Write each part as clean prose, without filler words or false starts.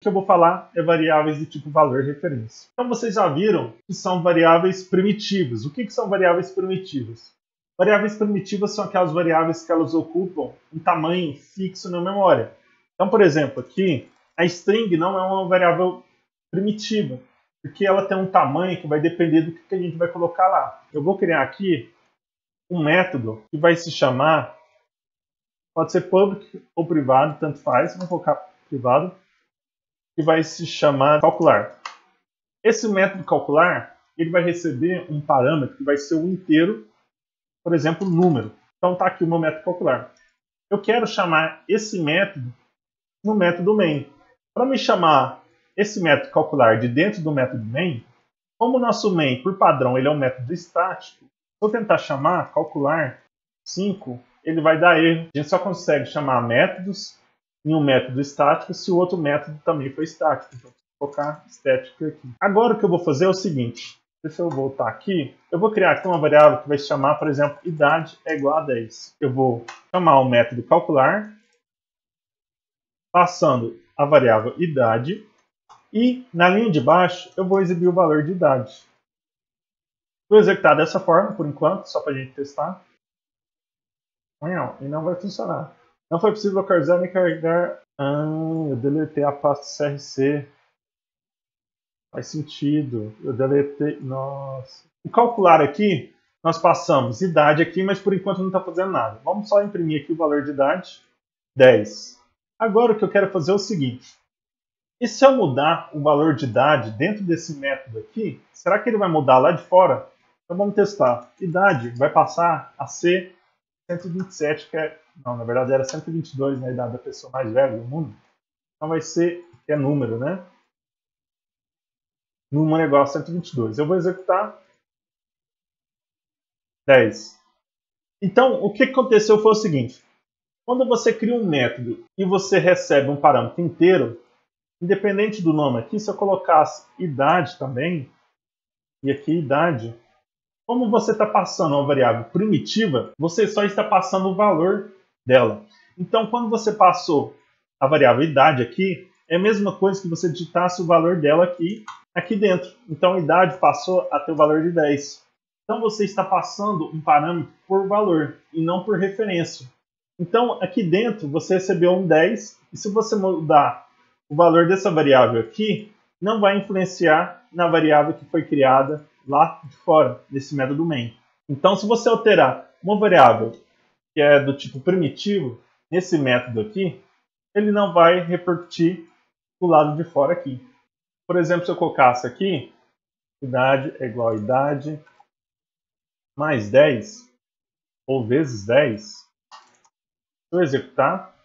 que eu vou falar é variáveis de tipo valor referência. Então vocês já viram que são variáveis primitivas. O que são variáveis primitivas? Variáveis primitivas são aquelas variáveis que elas ocupam um tamanho fixo na memória. Então, por exemplo, aqui a string não é uma variável primitiva, porque ela tem um tamanho que vai depender do que a gente vai colocar lá. Eu vou criar aqui um método que vai se chamar, pode ser public ou privado, tanto faz, vou colocar privado, que vai se chamar calcular. Esse método calcular, ele vai receber um parâmetro que vai ser um inteiro, por exemplo, número. Então está aqui o meu método calcular. Eu quero chamar esse método no método main. Para me chamar esse método calcular de dentro do método main, como o nosso main, por padrão, ele é um método estático, se eu tentar chamar calcular 5, ele vai dar erro. A gente só consegue chamar métodos em um método estático se o outro método também for estático. Então, vou colocar estático aqui. Agora o que eu vou fazer é o seguinte. Deixa eu voltar aqui. Eu vou criar aqui uma variável que vai se chamar, por exemplo, idade é igual a 10. Eu vou chamar o método calcular, passando a variável idade, e na linha de baixo eu vou exibir o valor de idade. Vou executar dessa forma, por enquanto, só para a gente testar. E não vai funcionar. Não foi possível localizar nem carregar. Eu deletei a pasta CRC. Faz sentido. Eu deletei. Nossa. O calcular aqui, nós passamos idade aqui, mas por enquanto não está fazendo nada. Vamos só imprimir aqui o valor de idade. 10. Agora o que eu quero fazer é o seguinte. E se eu mudar o valor de idade dentro desse método aqui, será que ele vai mudar lá de fora? Então vamos testar. Idade vai passar a ser 127, que é... Não, na verdade era 122 na idade da pessoa mais velha do mundo. Então vai ser, que é número, né? Número é igual a 122. Eu vou executar 10. Então, o que aconteceu foi o seguinte. Quando você cria um método e você recebe um parâmetro inteiro, independente do nome aqui, se eu colocasse idade também, e aqui idade, como você está passando uma variável primitiva, você só está passando o valor dela. Então, quando você passou a variável idade aqui, é a mesma coisa que você digitasse o valor dela aqui dentro. Então, a idade passou a ter o valor de 10. Então, você está passando um parâmetro por valor e não por referência. Então, aqui dentro, você recebeu um 10, e se você mudar o valor dessa variável aqui, não vai influenciar na variável que foi criada lá de fora, desse método main. Então, se você alterar uma variável que é do tipo primitivo, nesse método aqui, ele não vai repercutir do lado de fora aqui. Por exemplo, se eu colocasse aqui, idade é igual a idade mais 10, ou vezes 10, se eu executar,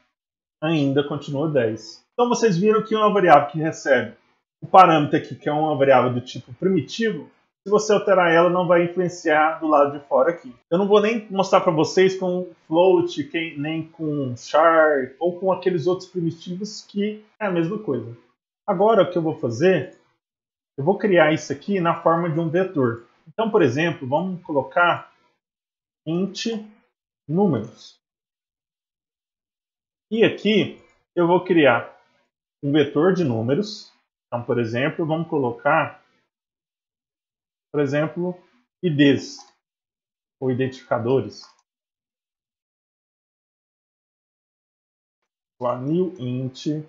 ainda continua 10. Então vocês viram que uma variável que recebe o parâmetro aqui, que é uma variável do tipo primitivo, se você alterar ela, não vai influenciar do lado de fora aqui. Eu não vou nem mostrar para vocês com float, nem com char, ou com aqueles outros primitivos que é a mesma coisa. Agora o que eu vou fazer, eu vou criar isso aqui na forma de um vetor. Então, por exemplo, vamos colocar int números. E aqui eu vou criar um vetor de números. Então, por exemplo, vamos colocar, por exemplo, IDs, ou identificadores. New int.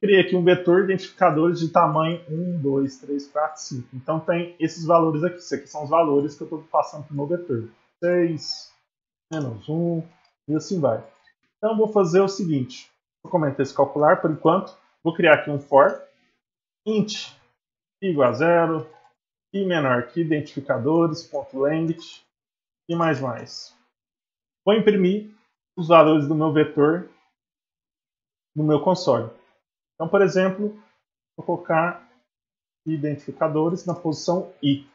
Criei aqui um vetor de identificadores de tamanho 1, 2, 3, 4, 5. Então tem esses valores aqui. Isso aqui são os valores que eu estou passando para o meu vetor. 6, menos 1, e assim vai. Então eu vou fazer o seguinte. Vou comentar esse calcular por enquanto. Vou criar aqui um for. Int igual a 0. E menor que identificadores, ponto length, e mais. Vou imprimir os valores do meu vetor no meu console. Então, por exemplo, vou colocar identificadores na posição I.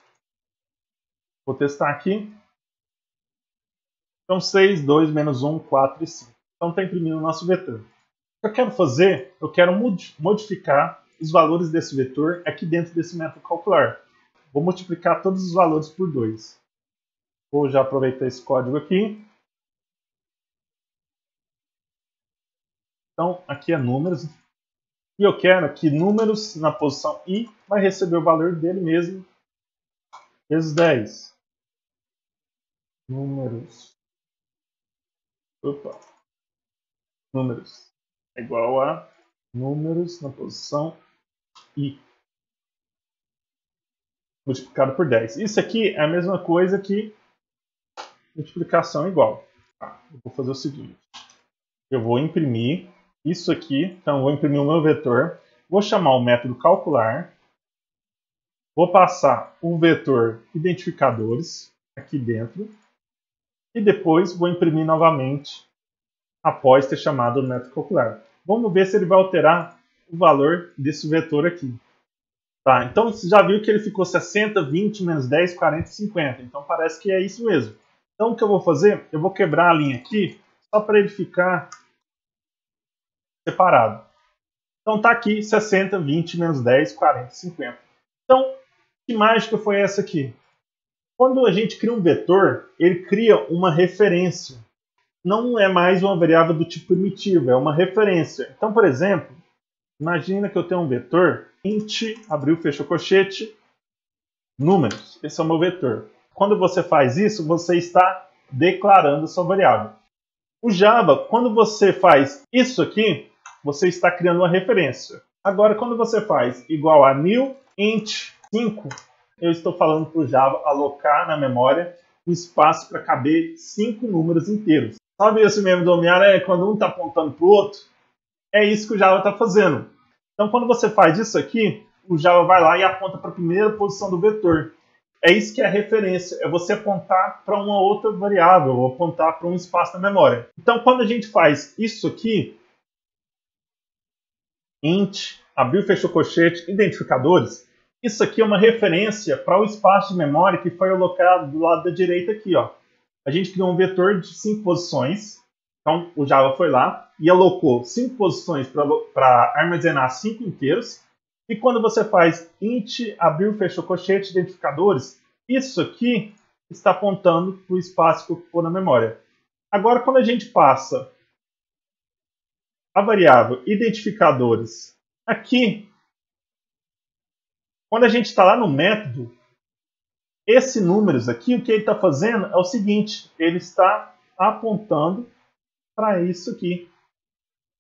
Vou testar aqui. Então, 6, 2, menos 1, 4 e 5. Então, está imprimindo o nosso vetor. O que eu quero fazer, eu quero modificar os valores desse vetor aqui dentro desse método calcular. Vou multiplicar todos os valores por 2. Vou já aproveitar esse código aqui. Então, aqui é números. E eu quero que números na posição I vai receber o valor dele mesmo, vezes 10. Números. Opa. Números é igual a números na posição I multiplicado por 10. Isso aqui é a mesma coisa que multiplicação igual. Eu vou fazer o seguinte. Eu vou imprimir isso aqui. Então, eu vou imprimir o meu vetor. Vou chamar o método calcular. Vou passar o vetor identificadores aqui dentro. E depois vou imprimir novamente após ter chamado o método calcular. Vamos ver se ele vai alterar o valor desse vetor aqui. Tá, então você já viu que ele ficou 60, 20, menos 10, 40 e 50. Então parece que é isso mesmo. Então o que eu vou fazer? Eu vou quebrar a linha aqui só para ele ficar separado. Então tá aqui 60, 20, menos 10, 40 e 50. Então, que mágica foi essa aqui? Quando a gente cria um vetor, ele cria uma referência. Não é mais uma variável do tipo primitivo, é uma referência. Então, por exemplo, imagina que eu tenho um vetor int, abriu, fechou colchete, números. Esse é o meu vetor. Quando você faz isso, você está declarando a sua variável. O Java, quando você faz isso aqui, você está criando uma referência. Agora, quando você faz igual a new int 5, eu estou falando para o Java alocar na memória um espaço para caber 5 números inteiros. Sabe esse meme do Homem-Aranha, quando um está apontando para o outro? É isso que o Java está fazendo. Então, quando você faz isso aqui, o Java vai lá e aponta para a primeira posição do vetor. É isso que é a referência, é você apontar para uma outra variável, ou apontar para um espaço na memória. Então, quando a gente faz isso aqui, int, abriu, fechou colchete, identificadores, isso aqui é uma referência para o espaço de memória que foi alocado do lado da direita aqui. Ó. A gente criou um vetor de 5 posições. Então, o Java foi lá e alocou 5 posições para armazenar 5 inteiros. E quando você faz int, abriu, fechou colchete, identificadores, isso aqui está apontando para o espaço que ocupou na memória. Agora, quando a gente passa a variável identificadores aqui, quando a gente está lá no método, esse números aqui, o que ele está fazendo é o seguinte, ele está apontando para isso aqui.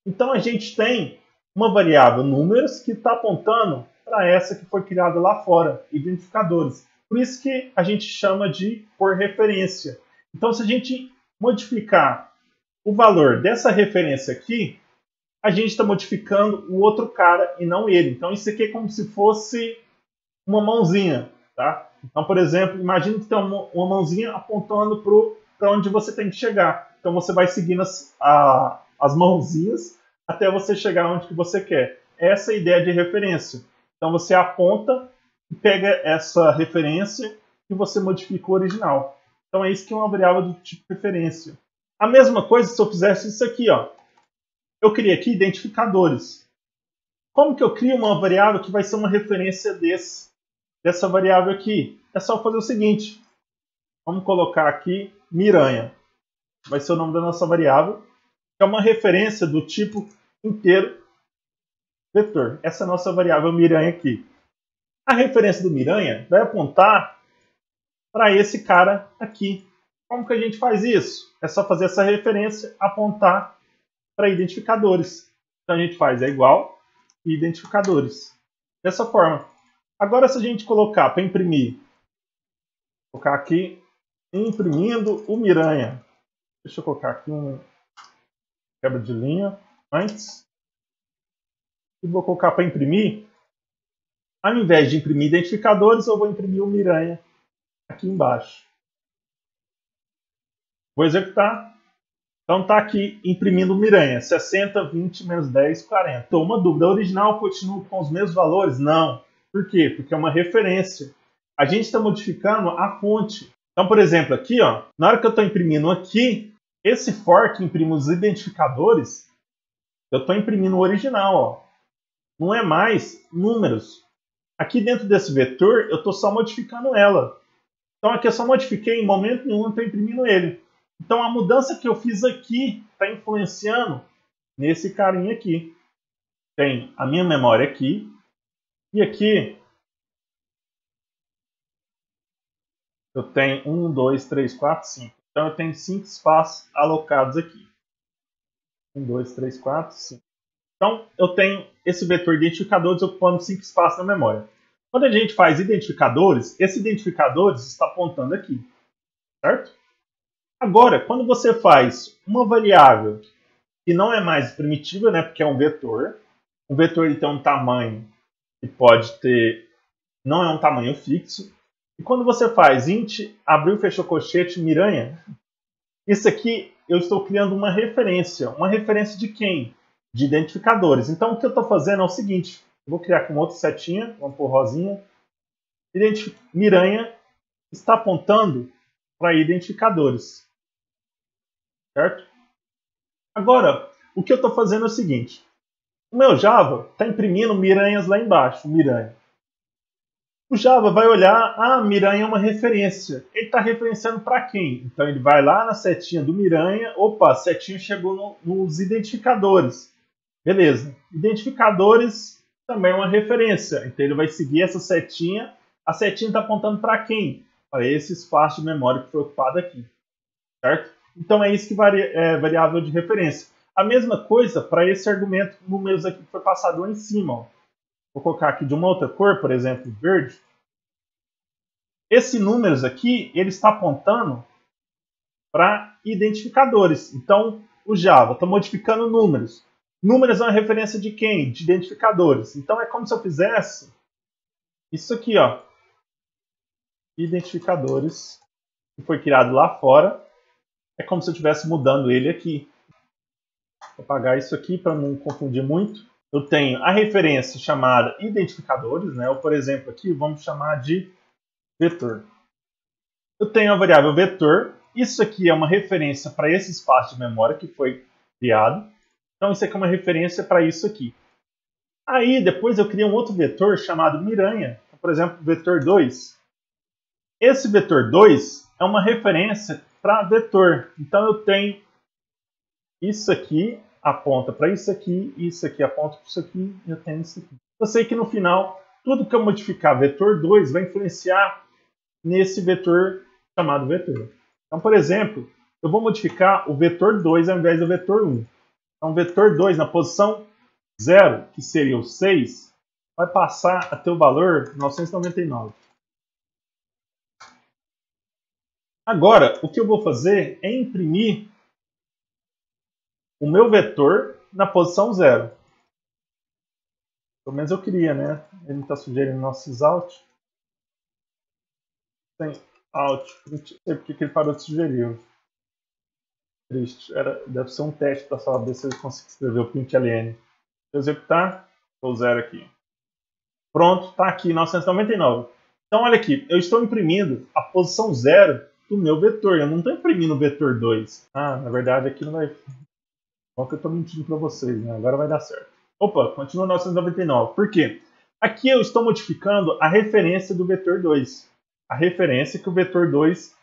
Então a gente tem uma variável números que está apontando para essa que foi criada lá fora, identificadores. Por isso que a gente chama de por referência. Então se a gente modificar o valor dessa referência aqui, a gente está modificando o outro cara e não ele. Então isso aqui é como se fosse uma mãozinha. Tá? Então, por exemplo, imagine que tem uma mãozinha apontando para onde você tem que chegar. Então você vai seguindo as mãozinhas até você chegar onde que você quer. Essa é a ideia de referência. Então você aponta e pega essa referência e você modifica o original. Então é isso que é uma variável do tipo referência. A mesma coisa se eu fizesse isso aqui. Ó. Eu criei aqui identificadores. Como que eu crio uma variável que vai ser uma referência dessa variável aqui? É só fazer o seguinte. Vamos colocar aqui Miranha. Vai ser o nome da nossa variável. Que é uma referência do tipo inteiro vetor. Essa é a nossa variável Miranha aqui. A referência do Miranha vai apontar para esse cara aqui. Como que a gente faz isso? É só fazer essa referência, apontar para identificadores. Então a gente faz é igual e identificadores. Dessa forma. Agora se a gente colocar para imprimir, vou colocar aqui imprimindo o Miranha. Deixa eu colocar aqui um quebra de linha antes. E vou colocar para imprimir. Ao invés de imprimir identificadores, eu vou imprimir o Miranha aqui embaixo. Vou executar. Então está aqui imprimindo o Miranha. 60, 20, menos 10, 40. Então, uma dúvida. A original continua com os mesmos valores? Não. Por quê? Porque é uma referência. A gente está modificando a fonte. Então, por exemplo, aqui, ó, na hora que eu estou imprimindo aqui, esse for que imprime os identificadores, eu estou imprimindo o original. Ó. Não é mais números. Aqui dentro desse vetor, eu estou só modificando ela. Então aqui eu só modifiquei, em momento nenhum eu estou imprimindo ele. Então a mudança que eu fiz aqui está influenciando nesse carinha aqui. Tem a minha memória aqui, e aqui eu tenho 1, 2, 3, 4, 5. Então eu tenho 5 espaços alocados aqui. 1, 2, 3, 4, 5. Então eu tenho esse vetor identificadores ocupando 5 espaços na memória. Quando a gente faz identificadores, esse identificadores está apontando aqui, certo? Agora, quando você faz uma variável que não é mais primitiva, né, porque é um vetor ele tem um tamanho que pode ter, não é um tamanho fixo. E quando você faz int, abriu, fechou colchete, miranha, isso aqui eu estou criando uma referência. Uma referência de quem? De identificadores. Então o que eu estou fazendo é o seguinte, eu vou criar aqui uma outra setinha, vamos por rosinha. Miranha está apontando para identificadores. Certo? Agora, o que eu estou fazendo é o seguinte. O meu Java está imprimindo miranhas lá embaixo, miranha. O Java vai olhar, miranha é uma referência. Ele está referenciando para quem? Então ele vai lá na setinha do miranha, opa, a setinha chegou nos identificadores. Beleza. Identificadores também é uma referência. Então ele vai seguir essa setinha. A setinha está apontando para quem? Para esse espaço de memória que foi ocupado aqui. Certo? Então é isso que é variável de referência. A mesma coisa para esse argumento números aqui que foi passado lá em cima. Ó. Vou colocar aqui de uma outra cor, por exemplo, verde. Esse números aqui, ele está apontando para identificadores. Então, o Java está modificando números. Números é uma referência de quem? De identificadores. Então, é como se eu fizesse isso aqui, ó. Identificadores, que foi criado lá fora. É como se eu estivesse mudando ele aqui. Vou apagar isso aqui para não confundir muito. Eu tenho a referência chamada identificadores, né? Ou, por exemplo, aqui vamos chamar de vetor. Eu tenho a variável vetor. Isso aqui é uma referência para esse espaço de memória que foi criado. Então, isso aqui é uma referência para isso aqui. Aí, depois eu criei um outro vetor chamado miranha. Por exemplo, vetor 2. Esse vetor 2 é uma referência para vetor. Então, eu tenho isso aqui aponta para isso aqui aponta para isso aqui, e eu tenho isso aqui. Eu sei que no final, tudo que eu modificar vetor 2 vai influenciar nesse vetor chamado vetor. Então, por exemplo, eu vou modificar o vetor 2 ao invés do vetor 1. Então, o vetor 2 na posição 0, que seria o 6, vai passar a ter o valor 999. Agora, o que eu vou fazer é imprimir o meu vetor na posição 0. Pelo menos eu queria, né? Ele está sugerindo nosso sysalt. Tem out. Não sei porque que ele parou de sugerir. Triste. Deve ser um teste para saber se ele consegue escrever o println. Vou executar. Vou 0 aqui. Pronto, está aqui, 999. Então, olha aqui. Eu estou imprimindo a posição 0 do meu vetor. Eu não estou imprimindo o vetor 2. Na verdade, aqui não vai... Bom que eu estou mentindo para vocês, né? Agora vai dar certo. Opa, continua 999. Por quê? Aqui eu estou modificando a referência do vetor 2. A referência que o vetor 2 está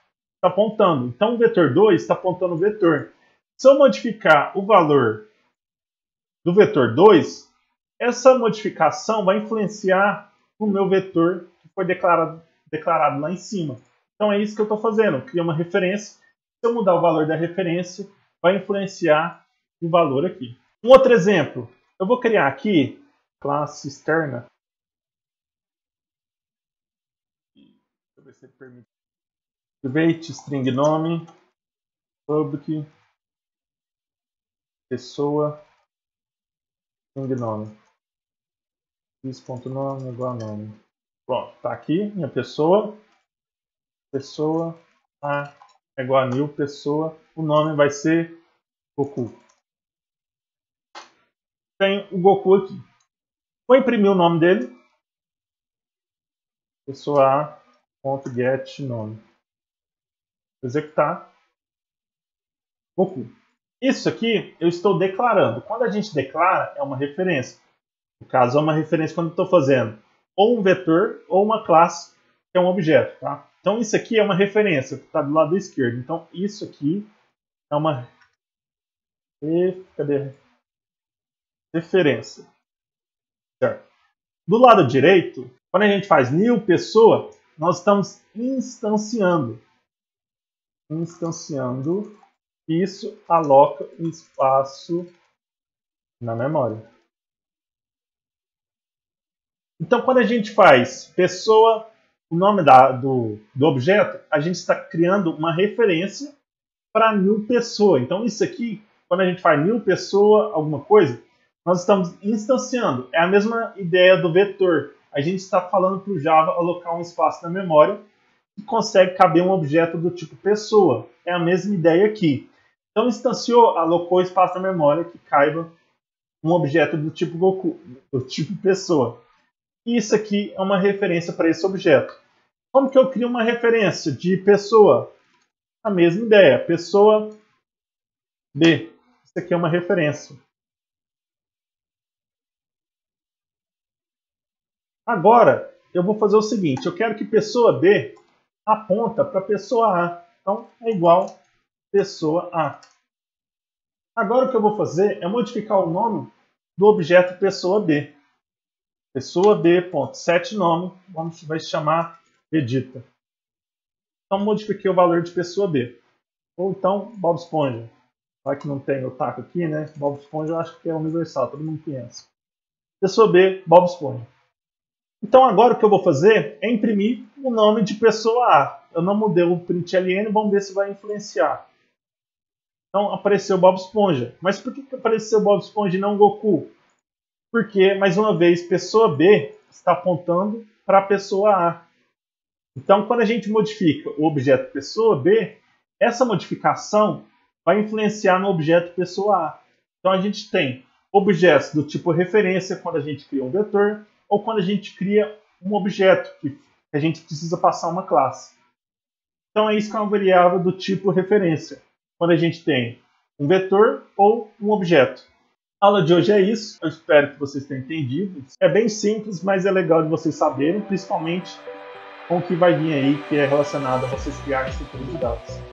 apontando. Então, o vetor 2 está apontando o vetor. Se eu modificar o valor do vetor 2, essa modificação vai influenciar no meu vetor que foi declarado lá em cima. Então, é isso que eu estou fazendo. Cria uma referência. Se eu mudar o valor da referência, vai influenciar o valor aqui. Um outro exemplo. Eu vou criar aqui classe externa. Deixa eu ver se ele permite. Private, string nome, public, pessoa, string nome. This.nome igual a nome. Pronto, tá aqui minha pessoa. Pessoa A é igual a new pessoa. O nome vai ser Goku. Tem o Goku aqui. Vou imprimir o nome dele. Pessoa A.get nome. Executar. Goku. Isso aqui eu estou declarando. Quando a gente declara, é uma referência. No caso, é uma referência quando eu estou fazendo ou um vetor ou uma classe, que é um objeto. Tá? Então, isso aqui é uma referência, que está do lado esquerdo. Então, isso aqui é uma... Cadê? referência. Certo? Do lado direito, quando a gente faz new pessoa, nós estamos instanciando. Isso aloca espaço na memória. Então, quando a gente faz pessoa, o nome do objeto, a gente está criando uma referência para new pessoa. Então, isso aqui, quando a gente faz new pessoa, alguma coisa, nós estamos instanciando. É a mesma ideia do vetor. A gente está falando para o Java alocar um espaço na memória que consegue caber um objeto do tipo pessoa. É a mesma ideia aqui. Então, instanciou, alocou espaço na memória que caiba um objeto do tipo Goku, do tipo pessoa. E isso aqui é uma referência para esse objeto. Como que eu crio uma referência de pessoa? A mesma ideia, pessoa B. Isso aqui é uma referência. Agora, eu vou fazer o seguinte, eu quero que pessoa B aponta para pessoa A. Então, é igual pessoa A. Agora o que eu vou fazer é modificar o nome do objeto pessoa B. Pessoa B.setNome, vai se chamar edita. Então, modifiquei o valor de pessoa B. Ou então, Bob Esponja. Vai que não tem o taco aqui, né? Bob Esponja eu acho que é universal, todo mundo conhece. Pessoa B, Bob Esponja. Então, agora o que eu vou fazer é imprimir o nome de pessoa A. Eu não mudei o println, vamos ver se vai influenciar. Então, apareceu Bob Esponja. Mas por que apareceu Bob Esponja e não Goku? Porque, mais uma vez, pessoa B está apontando para a pessoa A. Então, quando a gente modifica o objeto pessoa B, essa modificação vai influenciar no objeto pessoa A. Então, a gente tem objetos do tipo referência quando a gente cria um vetor, ou quando a gente cria um objeto que a gente precisa passar uma classe. Então, é isso que é uma variável do tipo referência, quando a gente tem um vetor ou um objeto. A aula de hoje é isso, eu espero que vocês tenham entendido. É bem simples, mas é legal de vocês saberem, principalmente com o que vai vir aí, que é relacionado a vocês criarem estruturas de dados.